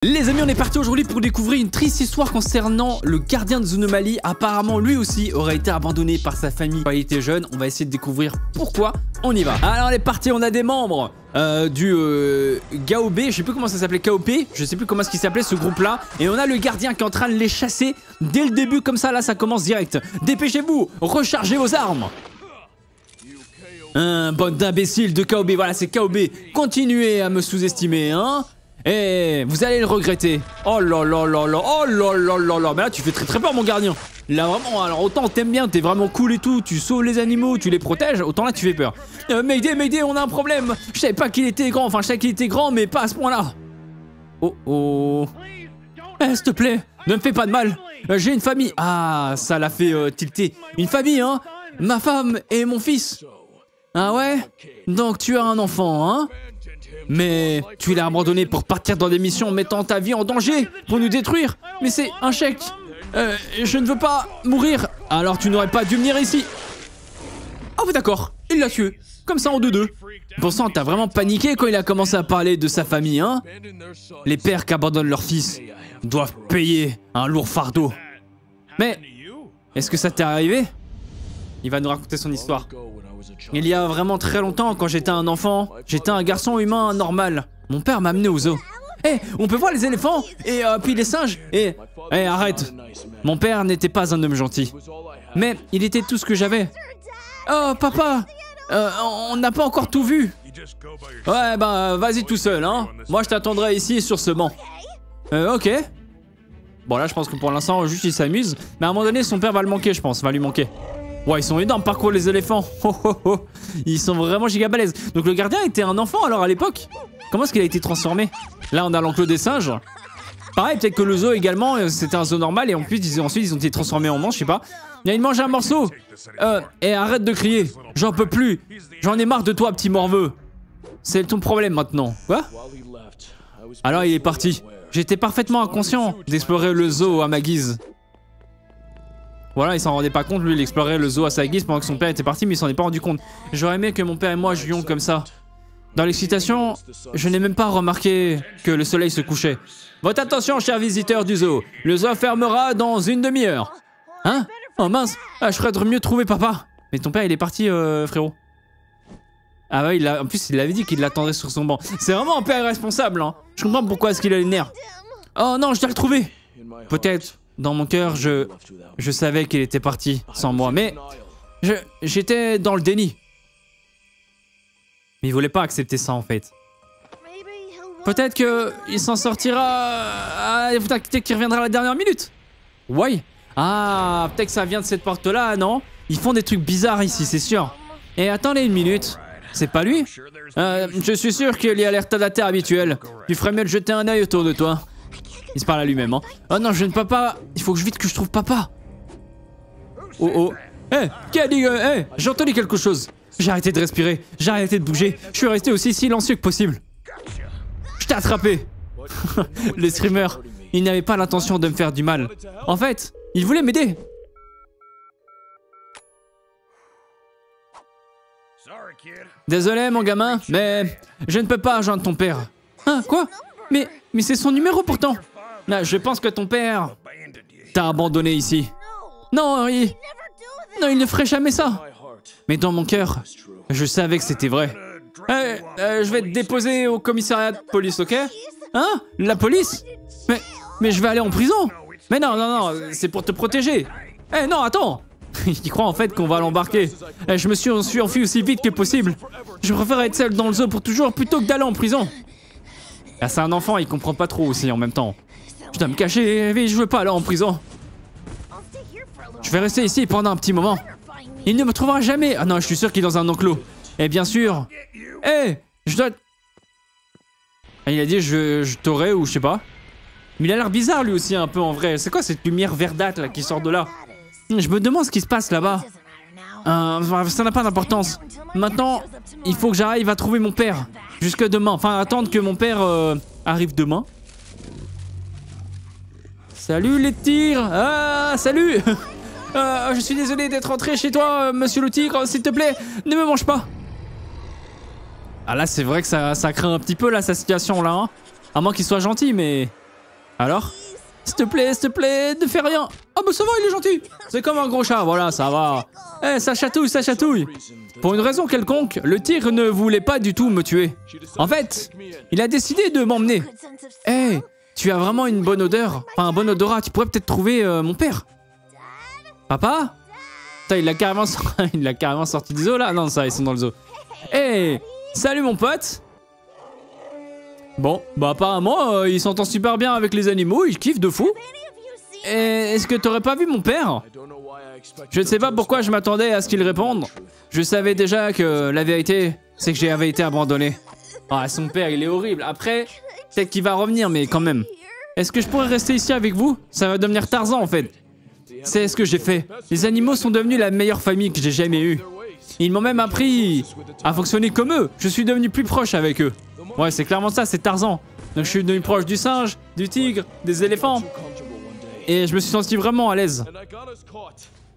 Les amis, on est parti aujourd'hui pour découvrir une triste histoire concernant le gardien de Zoonomaly. Apparemment, lui aussi aurait été abandonné par sa famille quand il était jeune. On va essayer de découvrir pourquoi. On y va. Alors, on est parti. On a des membres du GAOB. Je sais plus comment ça s'appelait. KOP. Je sais plus comment est-ce qu'il s'appelait ce groupe-là. Et on a le gardien qui est en train de les chasser dès le début. Comme ça, là, ça commence direct. Dépêchez-vous. Rechargez vos armes. Bande d'imbéciles de KOB. Voilà, c'est KOB. Continuez à me sous-estimer, hein. Eh, vous allez le regretter. Oh là là là là, oh là là là là. Mais là, tu fais très peur, mon gardien. Là, vraiment, alors autant t'aimes bien, t'es vraiment cool et tout, tu sauves les animaux, tu les protèges, autant là, tu fais peur. Mayday, on a un problème. Je savais pas qu'il était grand, enfin, je savais qu'il était grand, mais pas à ce point-là. Oh oh. Eh, s'il te plaît, ne me fais pas de mal. J'ai une famille. Ah, ça l'a fait tilter. Une famille, hein. Ma femme et mon fils. Ah ouais? Donc, tu as un enfant, hein? Mais tu l'as abandonné pour partir dans des missions mettant ta vie en danger, pour nous détruire. Mais c'est un chèque. Je ne veux pas mourir. Alors tu n'aurais pas dû venir ici. Oh oui, d'accord, il l'a tué. Comme ça en 2-2. Pour ça, t'as vraiment paniqué quand il a commencé à parler de sa famille, hein? Les pères qui abandonnent leurs fils doivent payer un lourd fardeau. Mais est-ce que ça t'est arrivé? Il va nous raconter son histoire. Il y a vraiment très longtemps, quand j'étais un enfant, j'étais un garçon humain normal. Mon père m'a amené au zoo. Eh, on peut voir les éléphants et puis les singes. Et arrête. Mon père n'était pas un homme gentil. Mais il était tout ce que j'avais. Oh, papa, on n'a pas encore tout vu. Ouais, bah, vas-y tout seul, hein. Moi, je t'attendrai ici sur ce banc. Ok. Bon, là, je pense que pour l'instant, juste il s'amuse. Mais à un moment donné, son père va le manquer, je pense. Va lui manquer. Ouais, ils sont énormes par contre les éléphants. Oh, oh, oh. Ils sont vraiment gigabalèzes. Donc le gardien était un enfant alors à l'époque. Comment est-ce qu'il a été transformé? Là on a l'enclos des singes. Pareil, peut-être que le zoo également c'était un zoo normal et en plus ensuite ils ont été transformés en manches, je sais pas. Il mange un morceau. Et arrête de crier. J'en peux plus. J'en ai marre de toi, petit morveux. C'est ton problème maintenant. Quoi? Alors il est parti. J'étais parfaitement inconscient d'explorer le zoo à ma guise. Voilà, il s'en rendait pas compte, lui, il explorait le zoo à sa guise pendant que son père était parti, mais il s'en est pas rendu compte. J'aurais aimé que mon père et moi jouions comme ça. Dans l'excitation, je n'ai même pas remarqué que le soleil se couchait. Votre attention, chers visiteurs du zoo. Le zoo fermera dans une demi-heure. Hein? Oh mince, je ferais mieux de trouver papa. Mais ton père, il est parti, frérot. Ah ouais, en plus, il avait dit qu'il l'attendrait sur son banc. C'est vraiment un père irresponsable, hein. Je comprends pourquoi est-ce qu'il a les nerfs. Oh non, je dois le trouver. Peut-être. Dans mon cœur, je savais qu'il était parti sans moi, mais j'étais dans le déni. Mais il voulait pas accepter ça en fait. Peut-être qu'il s'en sortira. Peut-être qu'il reviendra à la dernière minute. Ouais. Ah, peut-être que ça vient de cette porte-là, non? Ils font des trucs bizarres ici, c'est sûr. Et attendez une minute. C'est pas lui? Je suis sûr qu'il y a l'air de la terre habituelle. Tu ferais mieux de jeter un œil autour de toi. Il se parle à lui-même, hein. Oh non, je ne peux pas. Il faut que vite que je trouve papa. Oh oh. Qui a dit j'ai entendu quelque chose. J'ai arrêté de respirer. J'ai arrêté de bouger. Je suis resté aussi silencieux que possible. Je t'ai attrapé. Le streamer, il n'avait pas l'intention de me faire du mal. En fait, il voulait m'aider. Désolé, mon gamin, mais je ne peux pas rejoindre ton père. Hein, quoi? Mais c'est son numéro pourtant. Là, je pense que ton père t'a abandonné ici. Non, Henry. Non, il ne ferait jamais ça. Mais dans mon cœur, je savais que c'était vrai. Je vais te déposer au commissariat de police, ok? Hein? La police? Mais je vais aller en prison. Mais non, c'est pour te protéger. Non, attends. Il croit en fait qu'on va l'embarquer. Je me suis enfui aussi vite que possible. Je préfère être seul dans le zoo pour toujours plutôt que d'aller en prison. Ah, c'est un enfant, il comprend pas trop aussi en même temps. Je dois me cacher, mais je veux pas aller en prison. Je vais rester ici pendant un petit moment. Il ne me trouvera jamais. Ah non, je suis sûr qu'il est dans un enclos. Et bien sûr. Je dois... Ah, il a dit je t'aurai ou je sais pas. Mais il a l'air bizarre lui aussi un peu en vrai. C'est quoi cette lumière verdâtre là qui sort de là? Je me demande ce qui se passe là-bas. Ça n'a pas d'importance. Maintenant, il faut que j'arrive à trouver mon père. Jusque demain. Enfin, attendre que mon père arrive demain. Salut les tigres. Ah, salut. Je suis désolé d'être rentré chez toi, monsieur le tigre. S'il te plaît, ne me mange pas. Ah là, c'est vrai que ça craint un petit peu là, sa situation là. Hein. À moins qu'il soit gentil, mais Alors? S'il te plaît, ne fais rien. Ah bah ça va, il est gentil. C'est comme un gros chat, voilà, ça va. Eh, ça chatouille, ça chatouille. Pour une raison quelconque, le tigre ne voulait pas du tout me tuer. En fait, il a décidé de m'emmener. Eh, tu as vraiment une bonne odeur. Enfin, un bon odorat. Tu pourrais peut-être trouver mon père. Papa? Putain, il l'a carrément sorti du zoo, là. Non, ça, ils sont dans le zoo. Eh, salut, mon pote. Bon, bah apparemment, il s'entend super bien avec les animaux. Il kiffe de fou. Et est-ce que t'aurais pas vu mon père? Je ne sais pas pourquoi je m'attendais à ce qu'il réponde. Je savais déjà que la vérité, c'est que j'avais été abandonné. Ah, son père, il est horrible. Après, peut-être qu'il va revenir, mais quand même. Est-ce que je pourrais rester ici avec vous? Ça va devenir Tarzan, en fait. C'est ce que j'ai fait. Les animaux sont devenus la meilleure famille que j'ai jamais eue. Ils m'ont même appris à fonctionner comme eux. Je suis devenu plus proche avec eux. Ouais, c'est clairement ça, c'est Tarzan. Donc je suis devenu proche du singe, du tigre, des éléphants. Et je me suis senti vraiment à l'aise.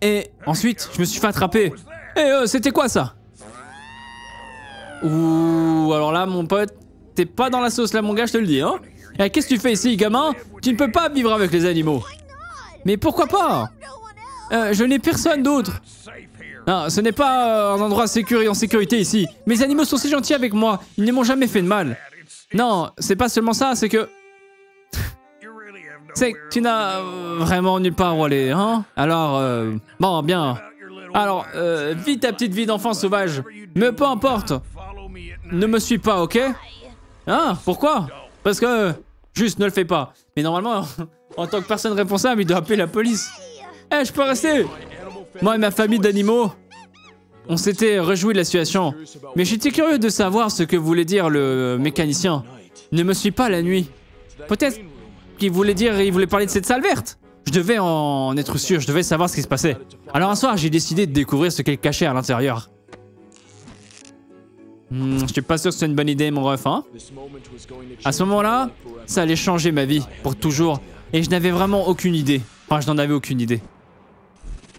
Et ensuite, je me suis fait attraper. Et c'était quoi ça? Ouh, alors là, mon pote, t'es pas dans la sauce là, mon gars, je te le dis, hein. Et qu'est-ce que tu fais ici, gamin? Tu ne peux pas vivre avec les animaux. Mais pourquoi pas? Je n'ai personne d'autre. Non, ce n'est pas un endroit en sécurité ici. Mes animaux sont si gentils avec moi. Ils ne m'ont jamais fait de mal. Non, c'est pas seulement ça, c'est que... C'est que tu n'as vraiment nulle part où aller, hein? Alors, bon, bien. Alors, vis ta petite vie d'enfant sauvage. Mais peu importe. Ne me suis pas, ok? Hein? Pourquoi? Parce que... Juste, ne le fais pas. Mais normalement, en tant que personne responsable, il doit appeler la police. Eh, je peux rester? Moi et ma famille d'animaux, on s'était réjouis de la situation. Mais j'étais curieux de savoir ce que voulait dire le mécanicien. Ne me suis pas la nuit. Peut-être qu'il voulait parler de cette salle verte. Je devais en être sûr, je devais savoir ce qui se passait. Alors un soir, j'ai décidé de découvrir ce qu'elle cachait à l'intérieur. Je suis pas sûr que c'est une bonne idée, mon ref, hein? À ce moment-là, ça allait changer ma vie, pour toujours. Et je n'avais vraiment aucune idée. Enfin, je n'en avais aucune idée.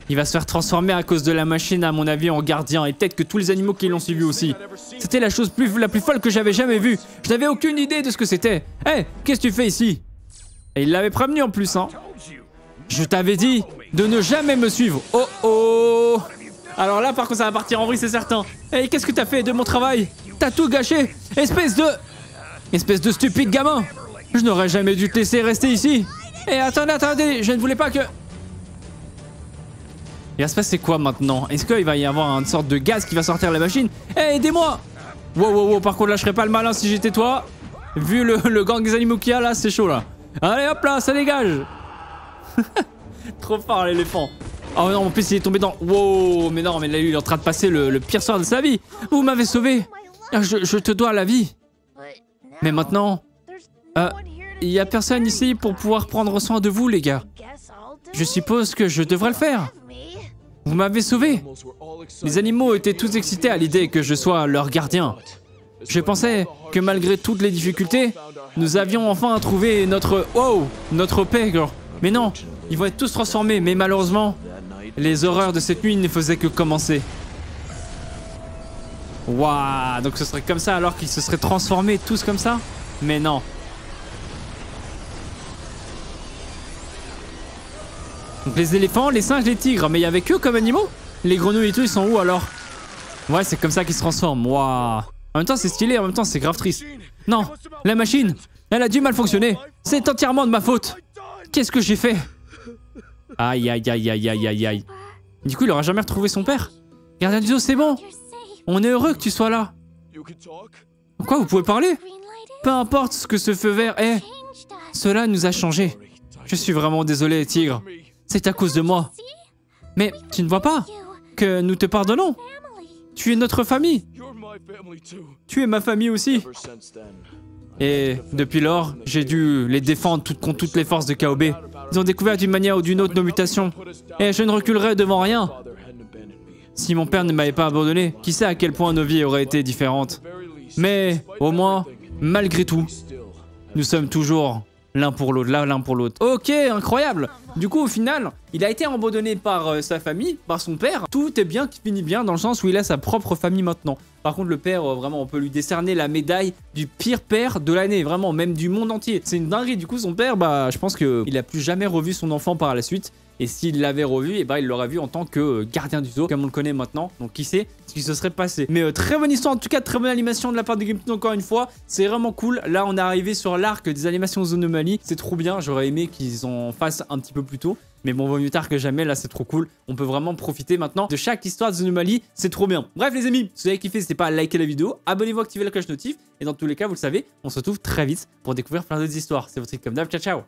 Il va se faire transformer à cause de la machine, à mon avis, en gardien. Et peut-être que tous les animaux qui l'ont suivi aussi. C'était la chose la plus folle que j'avais jamais vue. Je n'avais aucune idée de ce que c'était. Hé, qu'est-ce que tu fais ici? Et il l'avait prévenu en plus, hein. Je t'avais dit de ne jamais me suivre. Oh oh. Alors là, par contre, ça va partir en vrille, c'est certain. Hé, qu'est-ce que t'as fait de mon travail? T'as tout gâché. Espèce de stupide gamin. Je n'aurais jamais dû te laisser rester ici. Et attendez, je ne voulais pas que... Il va se passer quoi maintenant? Est-ce qu'il va y avoir une sorte de gaz qui va sortir de la machine? Hé, aidez-moi! Wow, par contre là je serais pas le malin si j'étais toi. Vu le gang des animaux qu'il y a là, c'est chaud là. Allez hop là, ça dégage. Trop fort l'éléphant. Oh non, en plus il est tombé dans... Wow, mais non, mais là lui il est en train de passer le pire soir de sa vie. Vous m'avez sauvé. Je te dois la vie. Mais maintenant... il y a personne ici pour pouvoir prendre soin de vous les gars. Je suppose que je devrais le faire. Vous m'avez sauvé. Les animaux étaient tous excités à l'idée que je sois leur gardien. Je pensais que malgré toutes les difficultés, nous avions enfin trouvé notre... Wow, notre pègre. Mais non, ils vont être tous transformés. Mais malheureusement, les horreurs de cette nuit ne faisaient que commencer. Waouh, donc ce serait comme ça alors qu'ils se seraient transformés tous comme ça? Mais non. Donc les éléphants, les singes, les tigres, mais il y avait que comme animaux? Les grenouilles et tout, ils sont où alors? Ouais, c'est comme ça qu'ils se transforment. Waouh. En même temps, c'est stylé, en même temps, c'est grave triste. Non, la machine, elle a dû mal fonctionner. C'est entièrement de ma faute. Qu'est-ce que j'ai fait? Aïe. Du coup, il aura jamais retrouvé son père. Gardien du zoo, c'est bon. On est heureux que tu sois là. Quoi, vous pouvez parler? Peu importe ce que ce feu vert est, cela nous a changé. Je suis vraiment désolé, tigre. C'est à cause de moi. Mais tu ne vois pas que nous te pardonnons. Tu es notre famille. Tu es ma famille aussi. Et depuis lors, j'ai dû les défendre contre toutes les forces de KOB. Ils ont découvert d'une manière ou d'une autre nos mutations. Et je ne reculerai devant rien. Si mon père ne m'avait pas abandonné, qui sait à quel point nos vies auraient été différentes. Mais au moins, malgré tout, nous sommes toujours l'un pour l'autre, là, l'un pour l'autre. Ok, incroyable. Du coup, au final, il a été abandonné par sa famille, par son père. Tout est bien qui finit bien dans le sens où il a sa propre famille maintenant. Par contre, le père, vraiment, on peut lui décerner la médaille du pire père de l'année, vraiment, même du monde entier. C'est une dinguerie. Du coup, son père, bah, je pense qu'il a plus jamais revu son enfant par la suite. Et s'il l'avait revu, et bah, il l'aurait vu en tant que gardien du zoo, comme on le connaît maintenant. Donc, qui sait ce qui se serait passé. Mais très bonne histoire, en tout cas, très bonne animation de la part de Gameplay, encore une fois. C'est vraiment cool. Là, on est arrivé sur l'arc des animations Zoonomaly. C'est trop bien. J'aurais aimé qu'ils en fassent un petit peu plus tôt. Mais bon, vaut mieux tard que jamais, là c'est trop cool. On peut vraiment profiter maintenant de chaque histoire de Zoonomaly, c'est trop bien. Bref les amis, si vous avez kiffé, n'hésitez pas à liker la vidéo, abonnez-vous, activez la cloche notif. Et dans tous les cas, vous le savez, on se retrouve très vite pour découvrir plein d'autres histoires. C'est votre comme d'hab, ciao ciao.